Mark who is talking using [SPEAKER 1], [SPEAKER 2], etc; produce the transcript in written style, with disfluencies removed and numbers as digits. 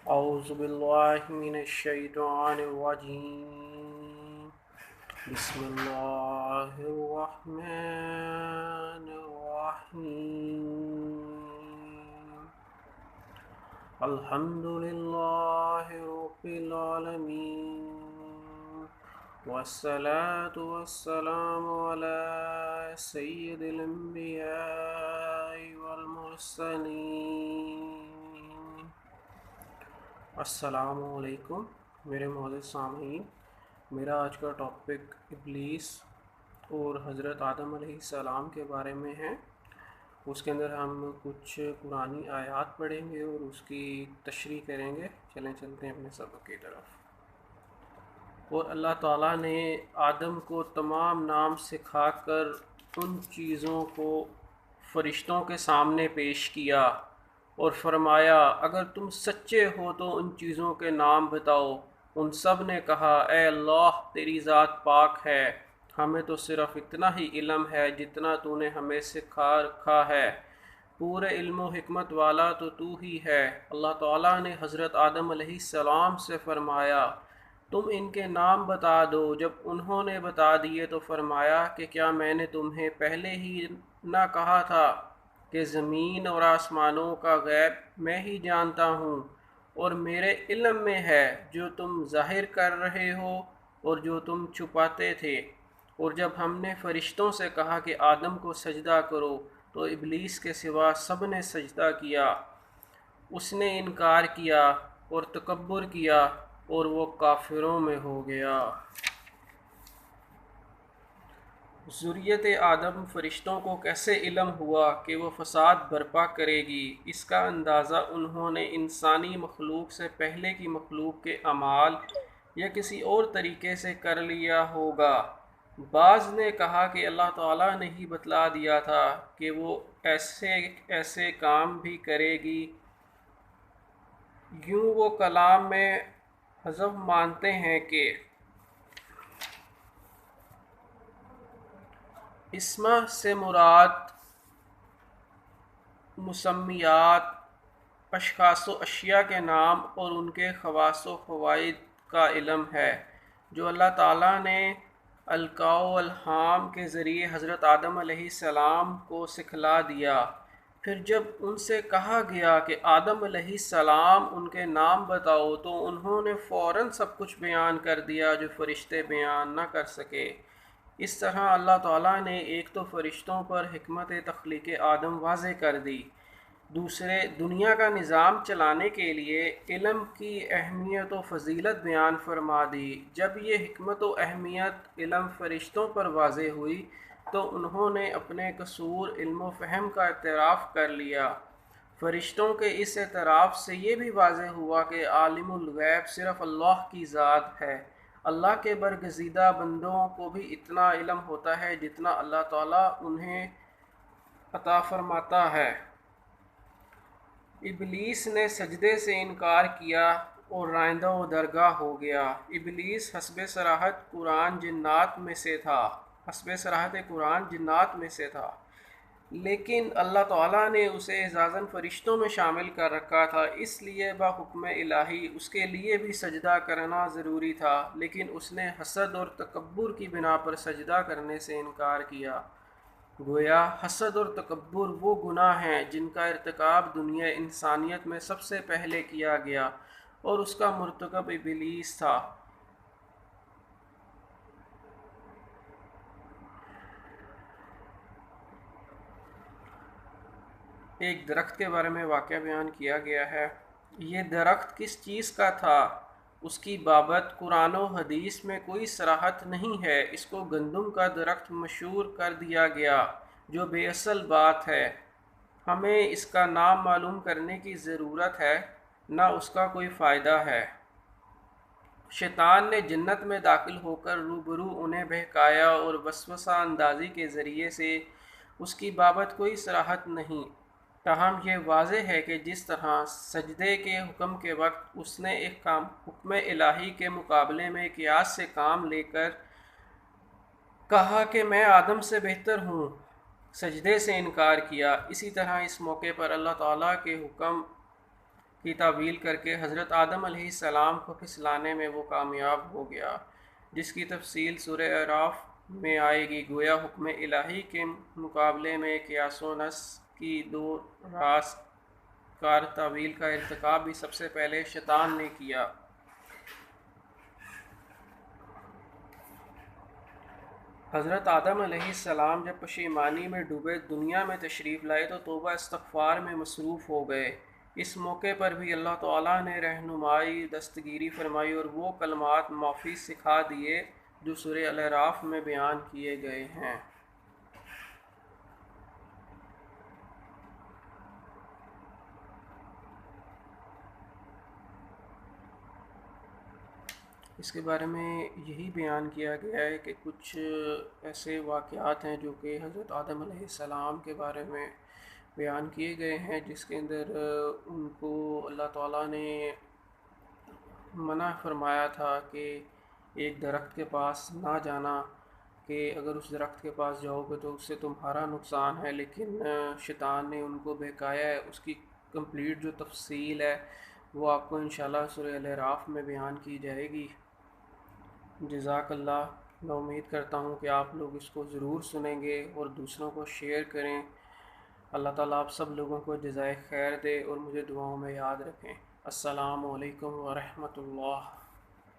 [SPEAKER 1] أعوذ بالله من الشيطان الرجيم. بسم الله الرحمن الرحيم. الحمد لله رب العالمين، والصلاة والسلام على سيد الأنبياء والمرسلين. السلام علیکم میرے معزز سامعین، میرا آج کا ٹاپک ابلیس اور حضرت آدم علیہ السلام کے بارے میں ہے۔ اس کے اندر ہم کچھ قرآنی آیات پڑھیں گے اور اس کی تشریح کریں گے۔ چلتے ہیں اپنے سبق کی طرف۔ اور اللہ تعالیٰ نے آدم کو تمام نام سکھا کر ان چیزوں کو فرشتوں کے سامنے پیش کیا اور فرمایا اگر تم سچے ہو تو ان چیزوں کے نام بتاؤ۔ ان سب نے کہا اے اللہ تیری ذات پاک ہے، ہمیں تو صرف اتنا ہی علم ہے جتنا تو نے ہمیں سکھا رکھا ہے، پورے علم و حکمت والا تو ہی ہے۔ اللہ تعالیٰ نے حضرت آدم علیہ السلام سے فرمایا تم ان کے نام بتا دو۔ جب انہوں نے بتا دیے تو فرمایا کہ کیا میں نے تمہیں پہلے ہی نہ کہا تھا کہ زمین اور آسمانوں کا غیب میں ہی جانتا ہوں، اور میرے علم میں ہے جو تم ظاہر کر رہے ہو اور جو تم چھپاتے تھے۔ اور جب ہم نے فرشتوں سے کہا کہ آدم کو سجدہ کرو تو ابلیس کے سوا سب نے سجدہ کیا، اس نے انکار کیا اور تکبر کیا اور وہ کافروں میں ہو گیا۔ ذریت آدم فرشتوں کو کیسے علم ہوا کہ وہ فساد برپا کرے گی، اس کا اندازہ انہوں نے انسانی مخلوق سے پہلے کی مخلوق کے اعمال یا کسی اور طریقے سے کر لیا ہوگا۔ بعض نے کہا کہ اللہ تعالیٰ نے ہی بتلا دیا تھا کہ وہ ایسے کام بھی کرے گی۔ یوں وہ کلام میں حذف مانتے ہیں کہ اسما سے مراد مسمیات، اشخاص و اشیاء کے نام اور ان کے خواص و فوائد کا علم ہے جو اللہ تعالیٰ نے القاء و الہام کے ذریعے حضرت آدم علیہ السلام کو سکھلا دیا۔ پھر جب ان سے کہا گیا کہ آدم علیہ السلام ان کے نام بتاؤ تو انہوں نے فوراً سب کچھ بیان کر دیا جو فرشتے بیان نہ کر سکے۔ اس طرح اللہ تعالیٰ نے ایک تو فرشتوں پر حکمت تخلیق آدم واضح کر دی، دوسرے دنیا کا نظام چلانے کے لیے علم کی اہمیت و فضیلت بیان فرما دی۔ جب یہ حکمت و اہمیت علم فرشتوں پر واضح ہوئی تو انہوں نے اپنے قصور علم و فہم کا اعتراف کر لیا۔ فرشتوں کے اس اعتراف سے یہ بھی واضح ہوا کہ عالم الغیب صرف اللہ کی ذات ہے۔ اللہ کے برگزیدہ بندوں کو بھی اتنا علم ہوتا ہے جتنا اللہ تعالیٰ انہیں عطا فرماتا ہے۔ ابلیس نے سجدے سے انکار کیا اور رائندہ و درگاہ ہو گیا۔ ابلیس حسب صراحت قرآن جنات میں سے تھا، لیکن اللہ تعالیٰ نے اسے اعزازاً فرشتوں میں شامل کر رکھا تھا، اس لیے بحکم الہی اس کے لیے بھی سجدہ کرنا ضروری تھا، لیکن اس نے حسد اور تکبر کی بنا پر سجدہ کرنے سے انکار کیا۔ گویا حسد اور تکبر وہ گناہ ہیں جن کا ارتکاب دنیا انسانیت میں سب سے پہلے کیا گیا اور اس کا مرتکب ابلیس تھا۔ ایک درخت کے بارے میں واقعہ بیان کیا گیا ہے۔ یہ درخت کس چیز کا تھا اس کی بابت قرآن و حدیث میں کوئی صراحت نہیں ہے۔ اس کو گندم کا درخت مشہور کر دیا گیا جو بے اصل بات ہے۔ ہمیں اس کا نام معلوم کرنے کی ضرورت ہے، نہ اس کا کوئی فائدہ ہے۔ شیطان نے جنت میں داخل ہو کر روبرو انہیں بہکایا اور وسوسہ اندازی کے ذریعے سے اس کی بابت کوئی صراحت نہیں۔ تاہم یہ واضح ہے کہ جس طرح سجدے کے حکم کے وقت اس نے ایک حکم الہی کے مقابلے میں قیاس سے کام لے کر کہا کہ میں آدم سے بہتر ہوں، سجدے سے انکار کیا، اسی طرح اس موقع پر اللہ تعالیٰ کے حکم کی تعویل کر کے حضرت آدم علیہ السلام کو پھسلانے میں وہ کامیاب ہو گیا، جس کی تفصیل سورہ اعراف میں آئے گی۔ گویا حکم الہی کے مقابلے میں قیاس و نص کی دو راست کار تعویل کا ارتکاب بھی سب سے پہلے شیطان نے کیا۔ حضرت آدم علیہ السلام جب پشیمانی میں ڈوبے دنیا میں تشریف لائے تو توبہ استغفار میں مصروف ہو گئے۔ اس موقع پر بھی اللہ تعالیٰ نے رہنمائی دستگیری فرمائی اور وہ کلمات معافی سکھا دیے جو سورہ الاعراف میں بیان کیے گئے ہیں۔ اس کے بارے میں یہی بیان کیا گیا ہے کہ کچھ ایسے واقعات ہیں جو کہ حضرت آدم علیہ السلام کے بارے میں بیان کیے گئے ہیں، جس کے اندر ان کو اللہ تعالیٰ نے منع فرمایا تھا کہ ایک درخت کے پاس نہ جانا، کہ اگر اس درخت کے پاس جاؤ گے تو اس سے تمہارا نقصان ہے، لیکن شیطان نے ان کو بہکایا ہے۔ اس کی کمپلیٹ جو تفصیل ہے وہ آپ کو انشاءاللہ سورہ الاعراف میں بیان کی جائے گی۔ جزاک اللہ۔ میں امید کرتا ہوں کہ آپ لوگ اس کو ضرور سنیں گے اور دوسروں کو شیئر کریں۔ اللہ تعالیٰ آپ سب لوگوں کو جزائے خیر دے اور مجھے دعاؤں میں یاد رکھیں۔ السلام علیکم ورحمۃ اللہ۔